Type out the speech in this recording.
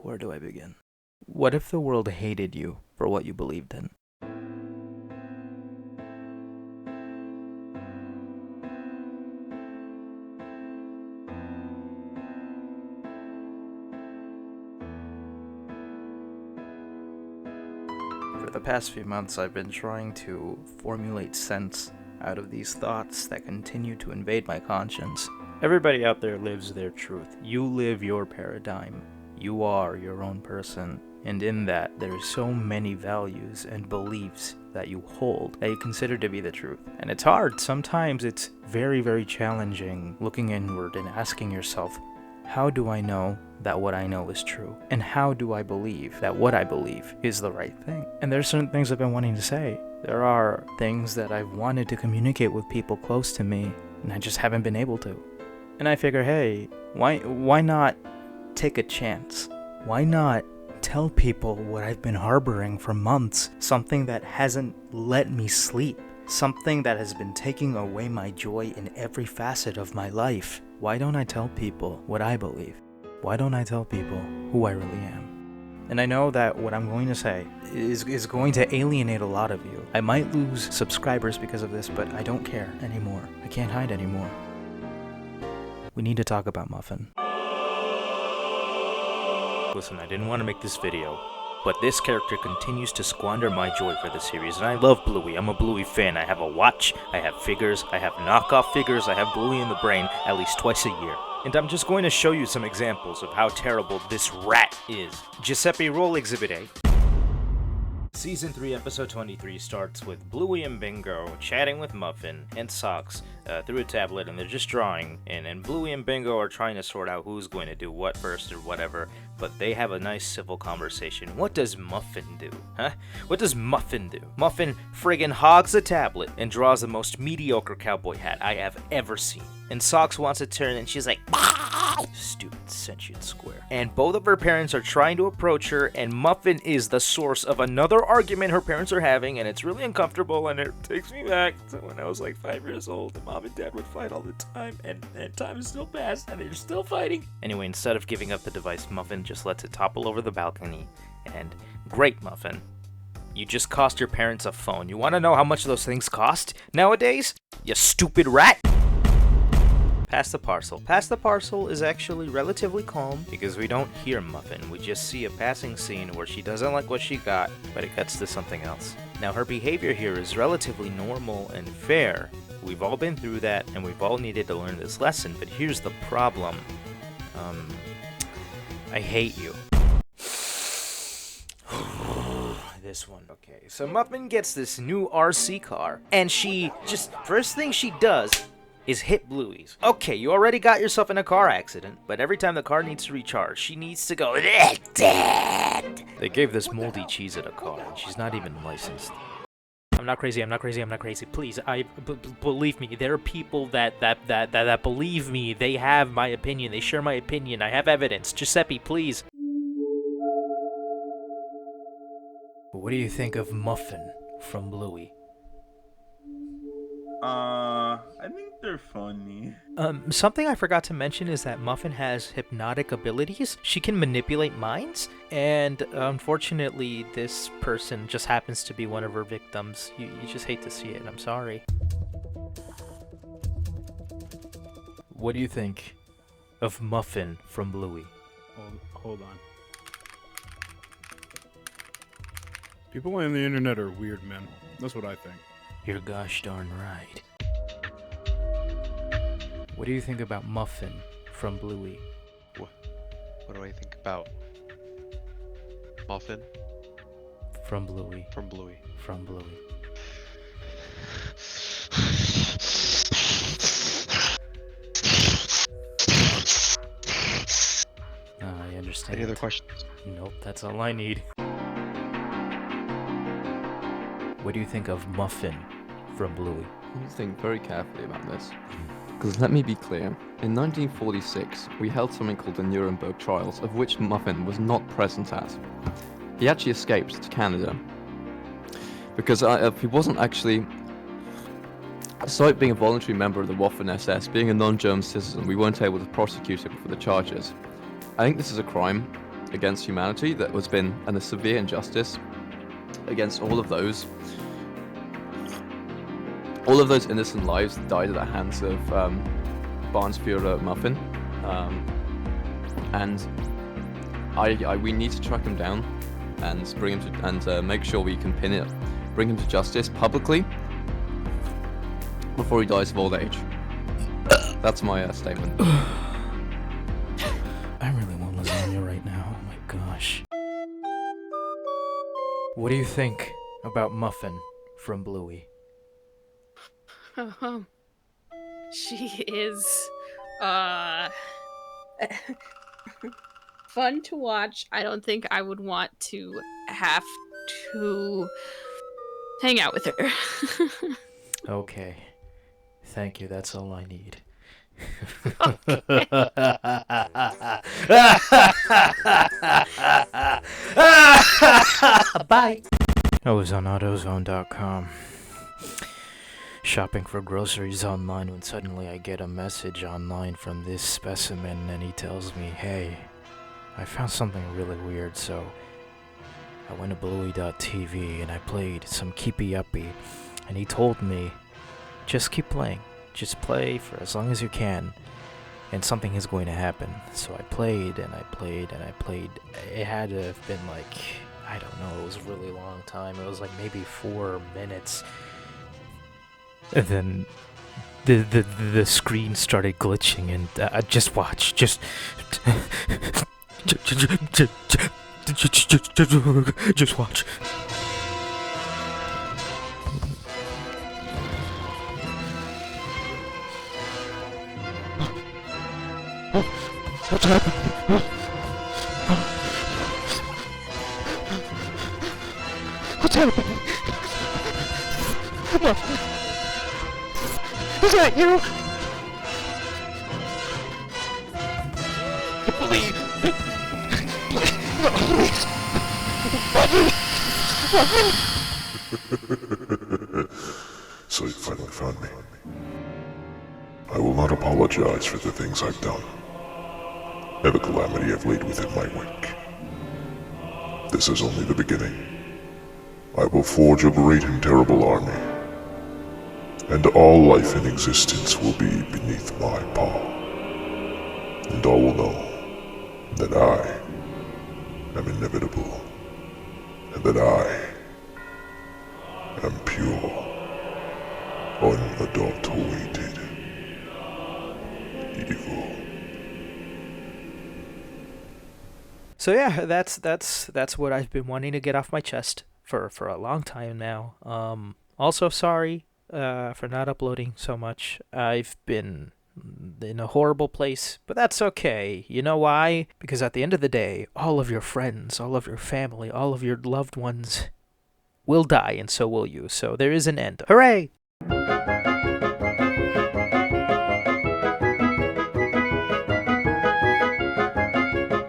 Where do I begin? What if the world hated you for what you believed in? For the past few months, I've been trying to formulate sense out of these thoughts that continue to invade my conscience. Everybody out there lives their truth. You live your paradigm. You are your own person. And in that, there's so many values and beliefs that you hold that you consider to be the truth. And it's hard. Sometimes it's very, very challenging looking inward and asking yourself, how do I know that what I know is true? And how do I believe that what I believe is the right thing? And there's certain things I've been wanting to say. There are things that I've wanted to communicate with people close to me, and I just haven't been able to. And I figure, hey, why not take a chance? Why not tell people what I've been harboring for months? Something that hasn't let me sleep. Something that has been taking away my joy in every facet of my life. Why don't I tell people what I believe? Why don't I tell people who I really am? And I know that what I'm going to say is going to alienate a lot of you. I might lose subscribers because of this, but I don't care anymore. I can't hide anymore. We need to talk about Muffin. Listen, I didn't want to make this video, but this character continues to squander my joy for the series, and I love Bluey. I'm a Bluey fan. I have a watch, I have figures, I have knockoff figures, I have Bluey in the brain at least twice a year. And I'm just going to show you some examples of how terrible this rat is. Giuseppe, roll Exhibit A. Season 3, Episode 23 starts with Bluey and Bingo chatting with Muffin and Socks through a tablet, and they're just drawing, and Bluey and Bingo are trying to sort out who's going to do what first or whatever, but they have a nice civil conversation. What does Muffin do? Huh? What does Muffin do? Muffin friggin' hogs a tablet and draws the most mediocre cowboy hat I have ever seen. And Socks wants a turn, and she's like, stupid sentient square. And both of her parents are trying to approach her, and Muffin is the source of another argument her parents are having, and it's really uncomfortable, and it takes me back to when I was like 5 years old, and Mom and Dad would fight all the time, and time is still passed, and they're still fighting. Anyway, instead of giving up the device, Muffin just lets it topple over the balcony, and great, Muffin. You just cost your parents a phone. You want to know how much those things cost nowadays? You stupid rat! Pass the Parcel. Pass the Parcel is actually relatively calm because we don't hear Muffin. We just see a passing scene where she doesn't like what she got, but it cuts to something else. Now, her behavior here is relatively normal and fair. We've all been through that, and we've all needed to learn this lesson, but here's the problem. I hate you. This one. Okay, so Muffin gets this new RC car, and she just, first thing she does is hit Bluey's. Okay, you already got yourself in a car accident, but every time the car needs to recharge, she needs to go, Dad! They gave this moldy cheese at a car, and she's not even licensed. I'm not crazy, please, believe me, there are people that believe me, they have my opinion, they share my opinion, I have evidence. Giuseppe, please. What do you think of Muffin from Bluey? I think they're funny. Something I forgot to mention is that Muffin has hypnotic abilities. She can manipulate minds, and unfortunately, this person just happens to be one of her victims. You just hate to see it, I'm sorry. What do you think of Muffin from Bluey? Hold on. People on the internet are weird men. That's what I think. You're gosh darn right. What do you think about Muffin from Bluey? What do I think about Muffin? From Bluey. From Bluey. From Bluey. I understand. Any other questions? Nope, that's all I need. What do you think of Muffin from Bluey? I need to think very carefully about this. Because let me be clear, in 1946, we held something called the Nuremberg trials, of which Muffin was not present at. He actually escaped to Canada. Because he wasn't actually... Despite being a voluntary member of the Waffen-SS, being a non-German citizen, we weren't able to prosecute him for the charges. I think this is a crime. against humanity that has been a severe injustice against all of those innocent lives that died at the hands of Barnsführer Muffin. And we need to track him down and bring him to, and make sure we can bring him to justice publicly before he dies of old age. That's my statement. I really want lasagna right now. Oh my gosh. What do you think about Muffin from Bluey? She is fun to watch. I don't think I would want to have to hang out with her. Okay. Thank you, that's all I need. Bye. I was on AutoZone.com shopping for groceries online when suddenly I get a message online from this specimen and he tells me, hey, I found something really weird, so I went to Bluey.tv and I played some Keepy Uppy and he told me, just keep playing. Just play for as long as you can, and something is going to happen. So I played, and I played, and I played. It had to have been like, I don't know, it was a really long time. It was like maybe 4 minutes. And then the screen started glitching, and just watch. Just watch. What's happening? What's happening? Come on. Is that you? Please. So you finally found me. I will not apologize for the things I've done. Every calamity I've laid within my wake. This is only the beginning. I will forge a great and terrible army, and all life in existence will be beneath my paw. And all will know that I am inevitable, and that I am pure, unadulterated evil. So yeah, that's what I've been wanting to get off my chest for a long time now. Also sorry for not uploading so much. I've been in a horrible place, but that's okay. You know why? Because at the end of the day, all of your friends, all of your family, all of your loved ones will die, and so will you. So there is an end. Hooray!